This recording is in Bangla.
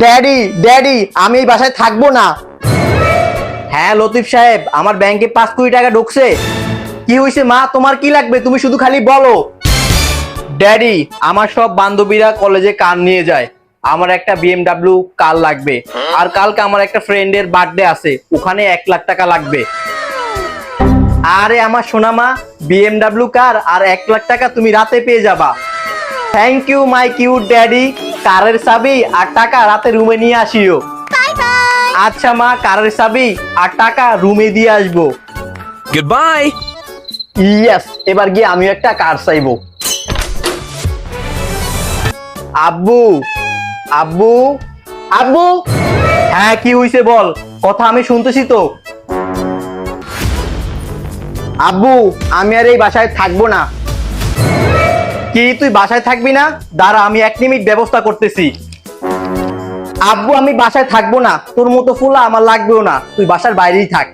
ড্যাডি ড্যাডি আমি এই বাসায় থাকবো না। হ্যাঁ লতিফ সাহেব, আমার ব্যাংকে 5 কোটি টাকা ঢুকছে। কি হয়েছে মা, তোমার কি লাগবে তুমি শুধু খালি বলো। ড্যাডি, আমার সব বান্ধবীরা কলেজে কার নিয়ে যায়, আমার একটা BMW কার লাগবে। আর কালকে আমার একটা ফ্রেন্ডের বার্থডে আছে, ওখানে 1 লাখ টাকা লাগবে। আরে আমার সোনা মা, BMW কার আর 1 লাখ টাকা তুমি রাতে পেয়ে যাবা। Thank you my cute daddy. কারের চাবি আর টাকা রাতে রুমে নিয়ে আসিও। আচ্ছা মা, কারের চাবি আর টাকা রুমে দিয়ে আসবো। Goodbye. ইয়েস, এবার গিয়ে আমিও একটা কার চাইবো। আব্বু আব্বু আব্বু। হ্যাঁ কি হইছে বল, কথা আমি শুনতেছি তো। আব্বু, আমি আর এই বাসায় থাকবো না। কি তুই বাসায় থাকবি না? দাঁড়া, আমি 1 মিনিট ব্যবস্থা করতেছি। আব্বু আমি বাসায় থাকবো না, তোর মতো ফুলা আমার লাগবেও না, তুই বাসার বাইরেই থাক।